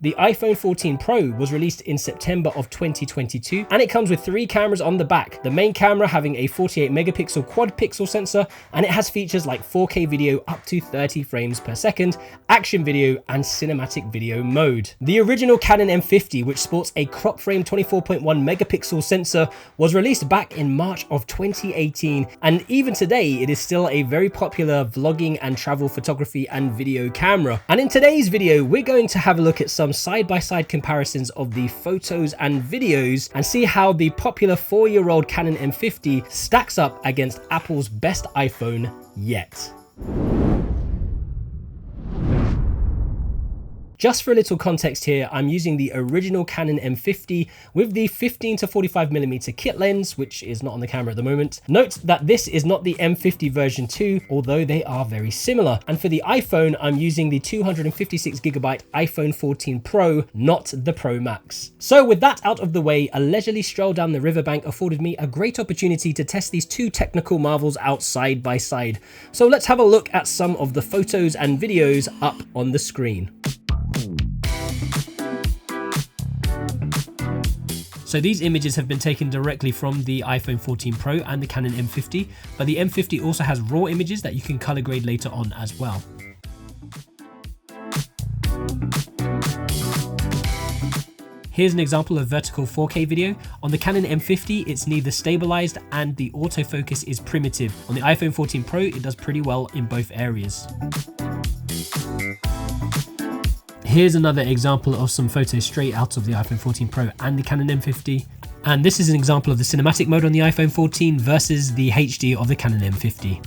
The iPhone 14 Pro was released in September of 2022, and it comes with 3 cameras on the back. The main camera having a 48 megapixel quad pixel sensor, and it has features like 4K video up to 30 frames per second, action video, and cinematic video mode. The original Canon M50, which sports a crop frame 24.1 megapixel sensor, was released back in March of 2018, and even today it is still a very popular vlogging and travel photography and video camera. And in today's video, we're going to have a look at some side-by-side comparisons of the photos and videos and see how the popular 4-year-old Canon M50 stacks up against Apple's best iPhone yet. Just for a little context here, I'm using the original Canon M50 with the 15 to 45mm kit lens, which is not on the camera at the moment. Note that this is not the M50 version 2, although they are very similar. And for the iPhone, I'm using the 256GB iPhone 14 Pro, not the Pro Max. So with that out of the way, a leisurely stroll down the riverbank afforded me a great opportunity to test these two technical marvels out side by side. So let's have a look at some of the photos and videos up on the screen. So these images have been taken directly from the iPhone 14 Pro and the Canon M50, but the M50 also has raw images that you can color grade later on as well. Here's an example of vertical 4K video. On the Canon M50, it's neither stabilized and the autofocus is primitive. On the iPhone 14 Pro, it does pretty well in both areas. Here's another example of some photos straight out of the iPhone 14 Pro and the Canon M50. And this is an example of the cinematic mode on the iPhone 14 versus the HD of the Canon M50.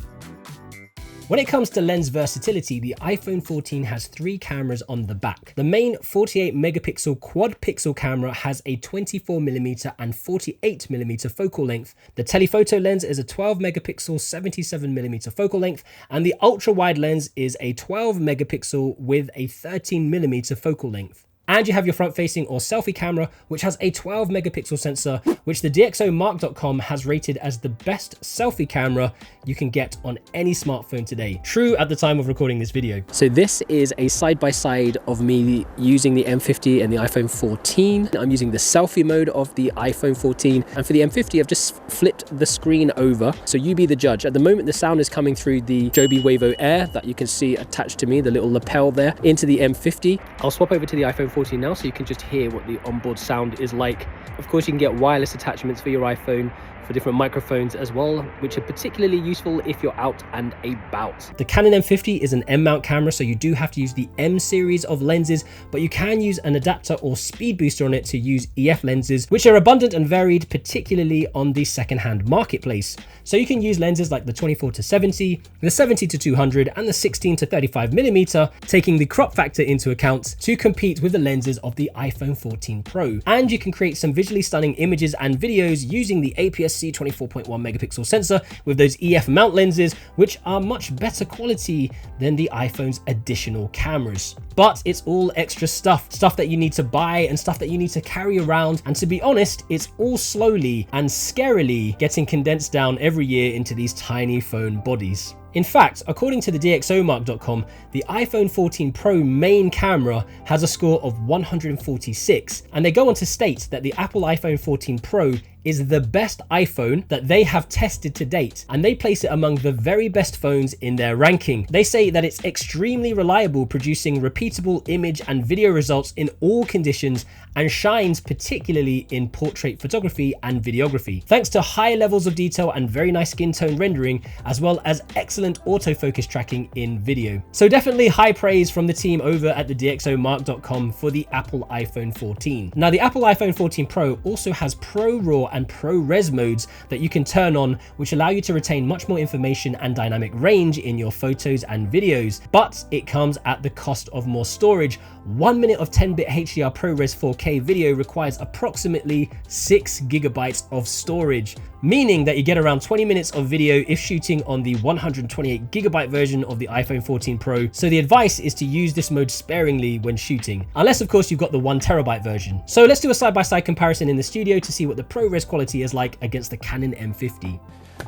When it comes to lens versatility, the iPhone 14 has 3 cameras on the back. The main 48 megapixel quad pixel camera has a 24mm and 48mm focal length. The telephoto lens is a 12 megapixel 77mm focal length, and the ultra wide lens is a 12 megapixel with a 13mm focal length. And you have your front-facing or selfie camera, which has a 12 megapixel sensor, which the DxOMark.com has rated as the best selfie camera you can get on any smartphone today. True at the time of recording this video. So this is a side-by-side of me using the M50 and the iPhone 14. I'm using the selfie mode of the iPhone 14. And for the M50, I've just flipped the screen over. So you be the judge. At the moment, the sound is coming through the Joby Wavo Air that you can see attached to me, the little lapel there, into the M50. I'll swap over to the iPhone 14 now so you can just hear what the onboard sound is like. Of course, you can get wireless attachments for your iPhone for different microphones as well, which are particularly useful if you're out and about. The Canon M50 is an M mount camera, so you do have to use the M series of lenses, but you can use an adapter or speed booster on it to use EF lenses, which are abundant and varied, particularly on the secondhand marketplace. So you can use lenses like the 24 to 70, the 70 to 200, and the 16 to 35mm, taking the crop factor into account to compete with the lenses of the iPhone 14 Pro. And you can create some visually stunning images and videos using the APS-C 24.1 megapixel sensor with those EF mount lenses, which are much better quality than the iPhone's additional cameras. But it's all extra stuff that you need to buy and stuff that you need to carry around. And to be honest, it's all slowly and scarily getting condensed down every year into these tiny phone bodies. In fact, according to the DxOMark.com, the iPhone 14 Pro main camera has a score of 146, and they go on to state that the Apple iPhone 14 Pro is the best iPhone that they have tested to date, and they place it among the very best phones in their ranking. They say that it's extremely reliable, producing repeatable image and video results in all conditions, and shines particularly in portrait photography and videography, thanks to high levels of detail and very nice skin tone rendering, as well as excellent autofocus tracking in video. So definitely high praise from the team over at the DxOMark.com for the Apple iPhone 14. Now, the Apple iPhone 14 Pro also has ProRes and ProRes modes that you can turn on, which allow you to retain much more information and dynamic range in your photos and videos, but it comes at the cost of more storage. 1 minute of 10-bit HDR ProRes 4K video requires approximately 6 gigabytes of storage, meaning that you get around 20 minutes of video if shooting on the 120 128GB version of the iPhone 14 Pro, so the advice is to use this mode sparingly when shooting, unless of course you've got the 1TB version. So let's do a side-by-side comparison in the studio to see what the ProRes quality is like against the Canon M50.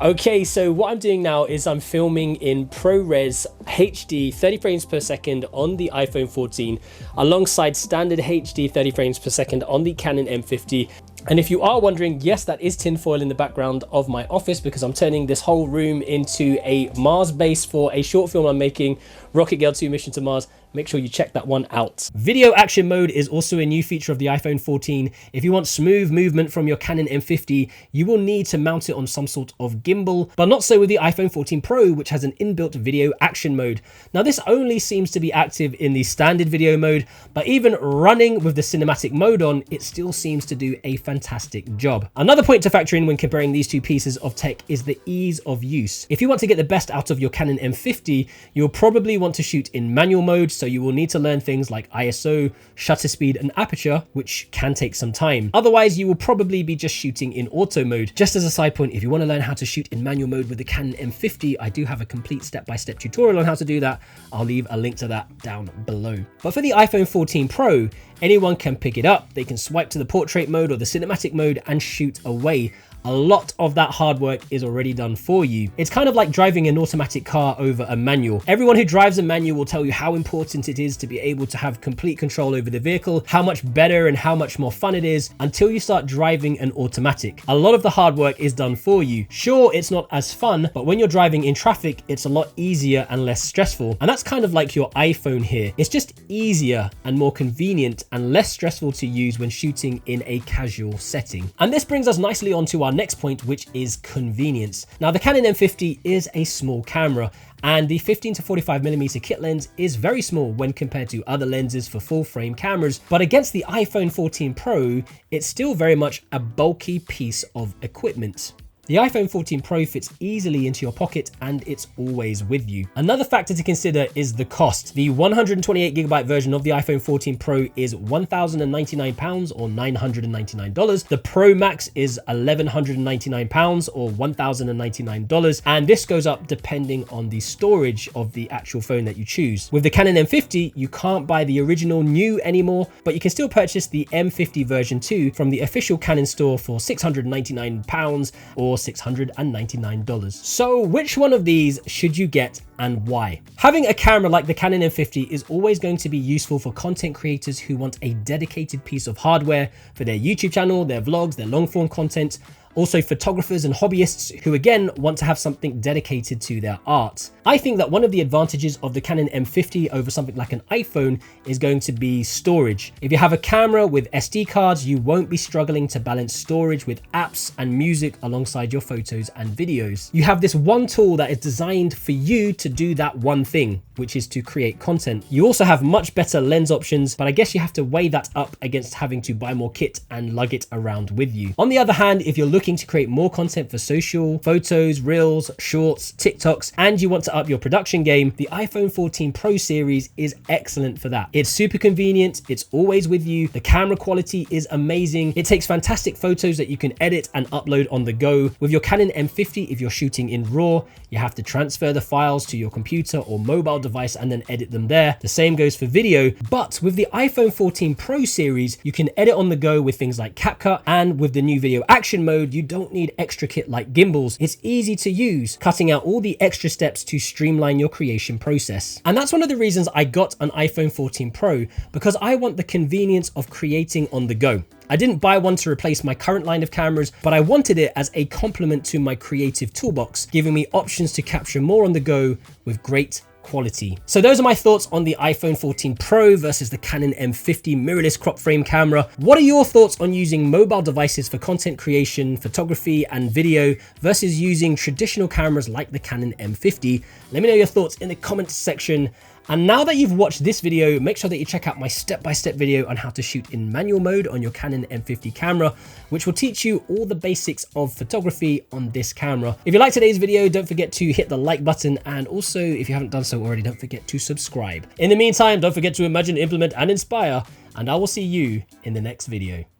Okay, so what I'm doing now is I'm filming in ProRes HD 30 frames per second on the iPhone 14 alongside standard HD 30 frames per second on the Canon M50. And if you are wondering, yes, that is tinfoil in the background of my office because I'm turning this whole room into a Mars base for a short film I'm making, Rocket Girl 2 Mission to Mars. Make sure you check that one out. Video action mode is also a new feature of the iPhone 14. If you want smooth movement from your Canon M50, you will need to mount it on some sort of gimbal, but not so with the iPhone 14 Pro, which has an inbuilt video action mode. Now this only seems to be active in the standard video mode, but even running with the cinematic mode on, it still seems to do a fantastic job. Another point to factor in when comparing these two pieces of tech is the ease of use. If you want to get the best out of your Canon M50, you'll probably want to shoot in manual mode, so you will need to learn things like ISO, shutter speed, and aperture, which can take some time. Otherwise, you will probably be just shooting in auto mode. Just as a side point, if you want to learn how to shoot in manual mode with the Canon M50, I do have a complete step-by-step tutorial on how to do that. I'll leave a link to that down below. But for the iPhone 14 Pro, anyone can pick it up. They can swipe to the portrait mode or the cinematic mode and shoot away. A lot of that hard work is already done for you. It's kind of like driving an automatic car over a manual. Everyone who drives a manual will tell you how important it is to be able to have complete control over the vehicle, how much better and how much more fun it is until you start driving an automatic. A lot of the hard work is done for you. Sure, it's not as fun, but when you're driving in traffic, it's a lot easier and less stressful. And that's kind of like your iPhone here. It's just easier and more convenient and less stressful to use when shooting in a casual setting. And this brings us nicely onto our next point, which is convenience. Now the Canon M50 is a small camera, and the 15 to 45mm kit lens is very small when compared to other lenses for full frame cameras, but against the iPhone 14 Pro, it's still very much a bulky piece of equipment. The iPhone 14 Pro fits easily into your pocket and it's always with you. Another factor to consider is the cost. The 128GB version of the iPhone 14 Pro is £1,099 or $999. The Pro Max is £1,199 or $1,099. And this goes up depending on the storage of the actual phone that you choose. With the Canon M50, you can't buy the original new anymore, but you can still purchase the M50 version 2 from the official Canon store for £699 or $699. So which one of these should you get and why? Having a camera like the Canon M50 is always going to be useful for content creators who want a dedicated piece of hardware for their YouTube channel, their vlogs, their long form content. Also photographers and hobbyists who again want to have something dedicated to their art. I think that one of the advantages of the Canon M50 over something like an iPhone is going to be storage. If you have a camera with SD cards, you won't be struggling to balance storage with apps and music alongside your photos and videos. You have this one tool that is designed for you to do that one thing, which is to create content. You also have much better lens options, but I guess you have to weigh that up against having to buy more kit and lug it around with you. On the other hand, if you're looking to create more content for social, photos, reels, shorts, TikToks, and you want to up your production game, the iPhone 14 Pro series is excellent for that. It's super convenient, it's always with you, the camera quality is amazing, it takes fantastic photos that you can edit and upload on the go. With your Canon M50, if you're shooting in RAW, you have to transfer the files to your computer or mobile device and then edit them there. The same goes for video, but with the iPhone 14 Pro series, you can edit on the go with things like CapCut, and with the new video action mode, you don't need extra kit like gimbals. It's easy to use, cutting out all the extra steps to streamline your creation process. And that's one of the reasons I got an iPhone 14 Pro, because I want the convenience of creating on the go. I didn't buy one to replace my current line of cameras, but I wanted it as a complement to my creative toolbox, giving me options to capture more on the go with great quality. So those are my thoughts on the iPhone 14 Pro versus the Canon M50 mirrorless crop frame camera. What are your thoughts on using mobile devices for content creation, photography and video versus using traditional cameras like the Canon M50? Let me know your thoughts in the comments section. And now that you've watched this video, make sure that you check out my step-by-step video on how to shoot in manual mode on your Canon M50 camera, which will teach you all the basics of photography on this camera. If you liked today's video, don't forget to hit the like button, and also if you haven't done so already, don't forget to subscribe. In the meantime, don't forget to imagine, implement and inspire, and I will see you in the next video.